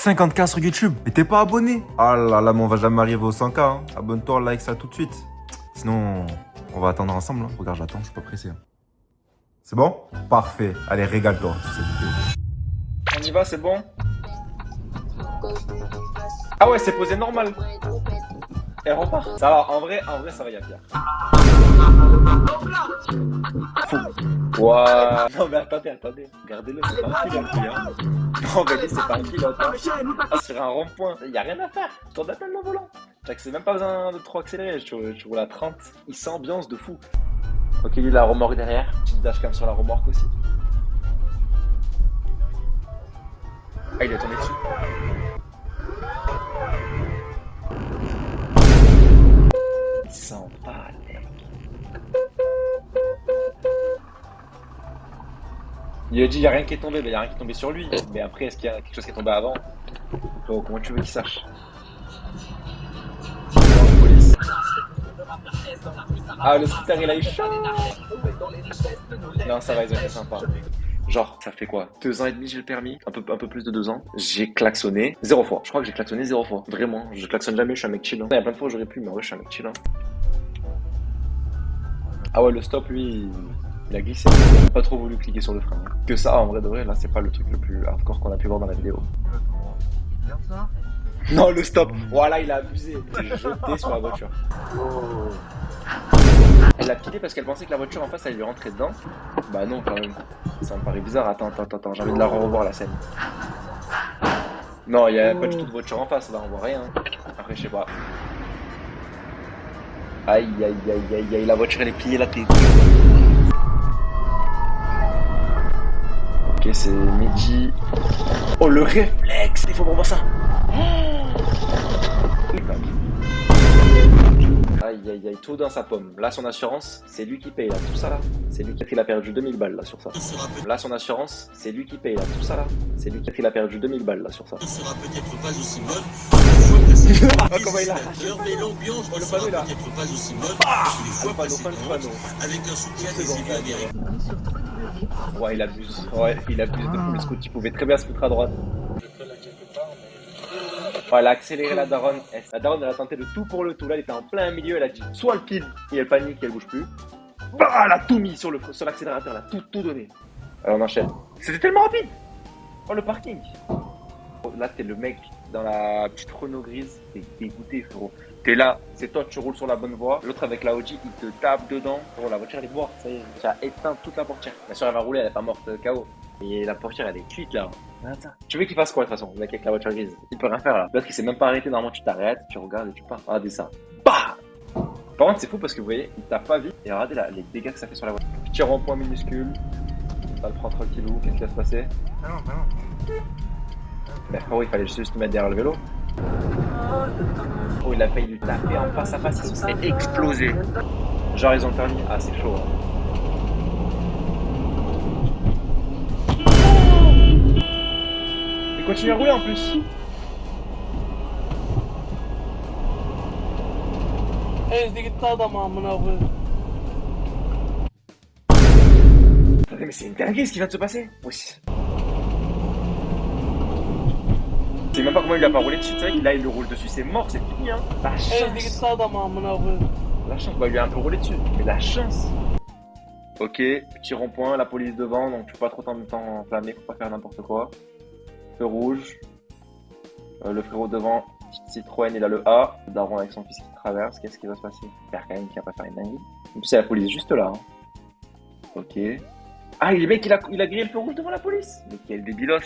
50K sur YouTube. Et t'es pas abonné? Ah là là, mais on va jamais arriver aux 100K. Hein. Abonne-toi, like ça tout de suite. Sinon, on va attendre ensemble. Hein. Regarde, j'attends, je suis pas pressé. Hein. C'est bon? Parfait. Allez, régale-toi sur cette vidéo. On y va, c'est bon? Ah ouais, c'est posé normal. Elle repart. Ça va, en vrai, ça va, y a pire. Fou. Ouah. Non, mais attendez. Regardez-le, c'est pas un pilote, lui, hein. Non, mais lui, c'est pas un pilote, hein. Ah, sur un rond-point, y a rien à faire. Je tourne à peine le volant. C'est même pas besoin de trop accélérer. Je roule à 30. Il s'ambiance de fou. Ok, lui, la remorque derrière. Petite dashcam sur la remorque aussi. Ah, il est tombé dessus. Il s'emballe. Il a dit il n'y a rien qui est tombé, mais il n'y a rien qui est tombé sur lui. Mais après, est-ce qu'il y a quelque chose qui est tombé avant? Oh, comment tu veux qu'il sache? Police. Ah, le scooter il a eu chaud. Non, ça va, ils ont été sympas. Genre, ça fait quoi? 2 ans et demi j'ai le permis, un peu plus de 2 ans. J'ai klaxonné 0 fois. Je crois que j'ai klaxonné 0 fois. Vraiment, je klaxonne jamais, je suis un mec chill. Hein. Il y a plein de fois où j'aurais pu, mais en vrai, je suis un mec chill. Hein. Ah ouais, le stop, lui, il a glissé. Il a pas trop voulu cliquer sur le frein. Hein. Que ça, en vrai de vrai, là, c'est pas le truc le plus hardcore qu'on a pu voir dans la vidéo. Non, le stop. Voilà, il a abusé. Il s'est jeté sur la voiture. Oh. Elle l'a pilé parce qu'elle pensait que la voiture en face allait lui rentrer dedans. Bah non, quand même. Ça me paraît bizarre. Attends. J'ai envie de la revoir la scène. Non, il n'y a pas du tout de voiture en face. Là, on voit rien. Après, je sais pas. Aïe. La voiture, elle est pliée la tête. Ok, c'est midi. Oh, le réflexe. Il faut qu'on voit ça. Aïe, tout dans sa pomme. Là, son assurance, c'est lui qui paye, là, tout ça, là. C'est lui qui a perdu 2000 balles, là, sur ça. Là, son assurance, c'est lui qui paye, là, tout ça, là. C'est lui qui a perdu 2000 balles, là, sur ça. Ce sera peut-être pas aussi bonne. Ah, comment il a mais l'ambiance ne sera peut-être pas aussi bonne que les fois précédentes, avec un soutien des élus aguerris. Ouais, il abuse. Ouais, il abuse de fou, le scout. Il pouvait très bien se foutre à droite. Ouais, elle a accéléré la daronne. La daronne, elle a tenté le tout pour le tout. Là, elle était en plein milieu. Elle a dit soit elle pile et elle panique et elle bouge plus. Bah, elle a tout mis sur l'accélérateur. Elle a tout donné. Alors, on enchaîne. C'était tellement rapide. Oh, le parking. Là, t'es le mec dans la petite Renault grise. T'es dégoûté, frérot. T'es là, c'est toi, tu roules sur la bonne voie. L'autre avec la Audi, il te tape dedans. Oh, la voiture, elle est morte. Ça y est, tu as éteint toute la portière. Bien sûr, elle va rouler, elle est pas morte KO. Et la portière, elle est cuite là. Attends. Tu veux qu'il fasse quoi de toute façon, le mec avec la voiture grise? Il peut rien faire là. L'autre, il s'est même pas arrêté. Normalement, tu t'arrêtes, tu regardes et tu pars. Regardez ça. Bah! Par contre, c'est fou parce que vous voyez, il tape pas vite. Et regardez là, les dégâts que ça fait sur la voiture. Petit rond-point minuscule. Ça le prend tranquillou. Qu'est-ce qui va se passer? Non. Mais frérot, il fallait juste mettre derrière le vélo. Oh, il a failli lui taper en face à face. Il se serait explosé. Genre, ils ont le permis. Ah, c'est chaud. Hein. Il continue à rouler en plus. Attendez, mais c'est une dinguerie ce qui vient de se passer. Oui. Je sais même pas comment il lui a pas roulé dessus. C'est vrai qu'il là il le roule dessus. C'est mort, c'est fini. Hein. La chance. La chance. Bah, il lui a un peu roulé dessus. Mais la chance. Ok, petit rond-point, la police devant. Donc tu peux pas trop t'enflammer. Faut pas faire n'importe quoi. Feu rouge. Le frérot devant, petite Citroën, il a le A. Le daron avec son fils qui traverse, qu'est-ce qui va se passer? J'espère quand même qu'il va pas faire une dinguerie. En plus, c'est la police juste là. Hein. Ok. Ah, le mec, il a grillé le feu rouge devant la police. Mais quel débilos.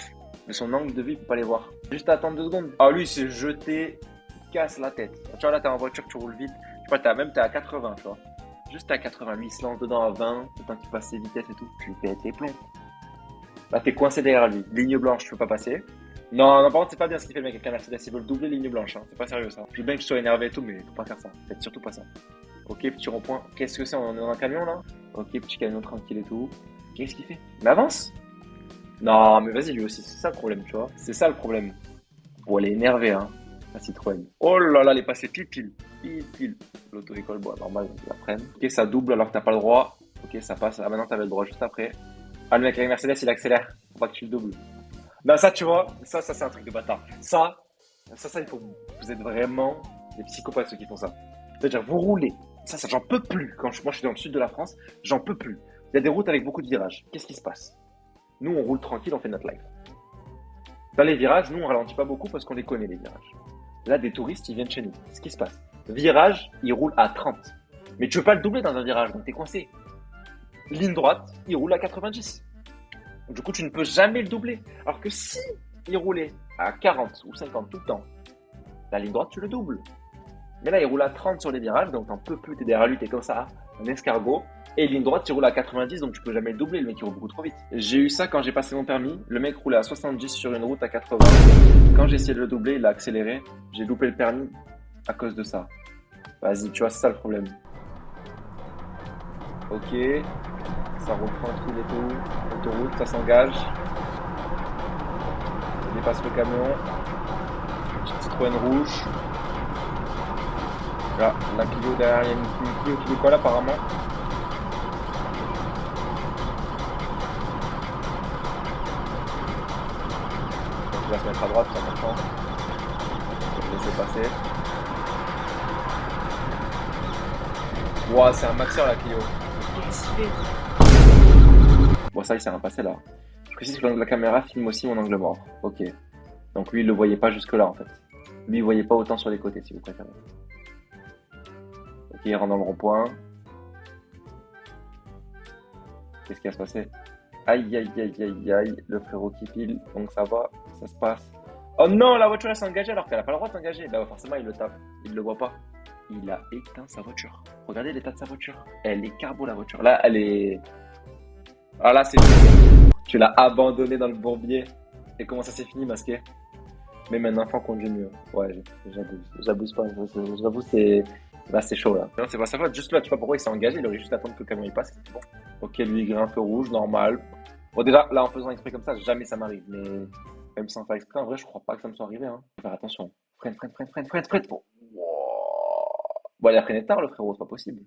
De son angle de vue, il peut pas les voir. Juste à attendre 2 secondes. Ah, lui, il s'est jeté, il casse la tête. Tu vois, là, t'es en voiture, tu roules vite. Je sais pas, t'es à 80, tu vois. Juste à 80, lui, il se lance dedans à 20, le temps qu'il passe ses vitesses et tout. Tu lui pètes les plombs. Là, t'es coincé derrière lui. Ligne blanche, tu peux pas passer. Non, par contre, c'est pas bien ce qu'il fait le mec avec la Mercedes. Il veut le doubler ligne blanche. Hein. C'est pas sérieux ça. Je veux bien que je sois énervé et tout, mais faut pas faire ça. Faites surtout pas ça. Ok, petit rond-point. Qu'est-ce que c'est? On est dans un camion là? Ok, petit camion tranquille et tout. Qu'est-ce qu'il fait? Il avance? Non, mais vas-y, lui aussi. C'est ça le problème, tu vois. C'est ça le problème. Bon, elle est énervée, hein. La Citroën. Oh là là, elle est passée pile. L'auto-école, bon, normal, ils la prennent. Ok, ça double alors que t'as pas le droit. Ok, ça passe. Ah, maintenant t'avais le droit juste après. Ah, le mec avec Mercedes, il accélère. Faut pas que tu le doubles. Non, ça, tu vois, ça, c'est un truc de bâtard. Ça, il faut. Vous êtes vraiment des psychopathes ceux qui font ça. C'est-à-dire, vous roulez. Ça, j'en peux plus. Moi, je suis dans le sud de la France, j'en peux plus. Il y a des routes avec beaucoup de virages. Qu'est-ce qui se passe? Nous, on roule tranquille, on fait notre life. Dans les virages, nous, on ralentit pas beaucoup parce qu'on les connaît, les virages. Là, des touristes, ils viennent chez nous. Ce qui se passe. Virage, ils roulent à 30. Mais tu veux pas le doubler dans un virage, donc t'es coincé. Ligne droite, il roule à 90. Du coup, tu ne peux jamais le doubler. Alors que si il roulait à 40 ou 50 tout le temps, la ligne droite, tu le doubles. Mais là, il roule à 30 sur les virages, donc t'en peux plus, t'es derrière lui, t'es comme ça, un escargot. Et ligne droite, tu roules à 90, donc tu peux jamais le doubler, le mec il roule beaucoup trop vite. J'ai eu ça quand j'ai passé mon permis, le mec roulait à 70 sur une route à 80. Quand j'ai essayé de le doubler, il a accéléré, j'ai loupé le permis à cause de ça. Vas-y, tu vois, c'est ça le problème. Ok, ça roule tranquille et tout, autoroute, ça s'engage. Ça dépasse le camion. Petite Citroën rouge. Là, la Clio derrière, il y a une Clio qui décolle apparemment. Donc il va se mettre à droite, ça maintenant. Je vais le laisser passer. Ouah, c'est un maxeur la Clio. Qu'est-ce qu'il fait? Bon, ça, il s'est rien passé là. Je précise que la caméra filme aussi mon angle mort. Ok. Donc lui, il le voyait pas jusque là en fait. Lui, il voyait pas autant sur les côtés si vous préférez. Ok, il rentre dans le rond-point. Qu'est-ce qui va se passer? Aïe, aïe, aïe, aïe, aïe. Le frérot qui pile, donc ça va, ça se passe. Oh non, la voiture elle s'est engagée alors qu'elle a pas le droit de s'engager. Bah forcément, il le tape. Il le voit pas. Il a éteint sa voiture. Regardez l'état de sa voiture. Elle est carbo la voiture. Là, elle est... Ah là, c'est... Tu l'as abandonné dans le bourbier. Et comment ça s'est fini, masqué? Même un enfant conduit mieux. Ouais, j'abuse pas. J'avoue, c'est... Là, c'est chaud, là. Non, c'est pas sa faute. Juste là, tu vois pourquoi il s'est engagé. Il aurait juste attendu que le camion il passe. C'est bon. Ok, lui, il grille un feu rouge, normal. Bon, déjà, là, en faisant exprès comme ça, jamais ça m'arrive. Mais même sans faire exprès, en vrai, je crois pas que ça me soit arrivé. Hein. Faut faire attention. Freine. Bon. Bon, il a freiné tard, le frérot, c'est pas possible.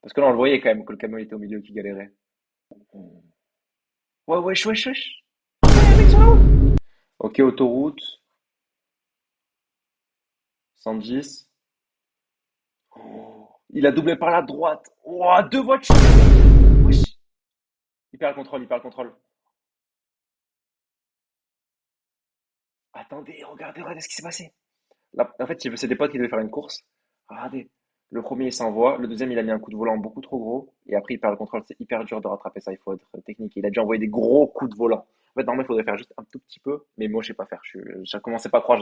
Parce que là, on le voyait quand même que le camion était au milieu qui galérait. Ouais, wesh. Ouais, les mecs sont là-haut. Ok, autoroute. 110. Oh, il a doublé par la droite. Oh, deux voitures. Wesh. Il perd le contrôle. Attendez, regardez ce qui s'est passé. Là, en fait, c'est des potes qui devaient faire une course. Regardez. Le premier, il s'envoie. Le deuxième, il a mis un coup de volant beaucoup trop gros. Et après, il perd le contrôle. C'est hyper dur de rattraper ça. Il faut être technique. Il a déjà envoyé des gros coups de volant. En fait, normalement, il faudrait faire juste un tout petit peu. Mais moi, je sais pas faire. Je commençais pas à croire.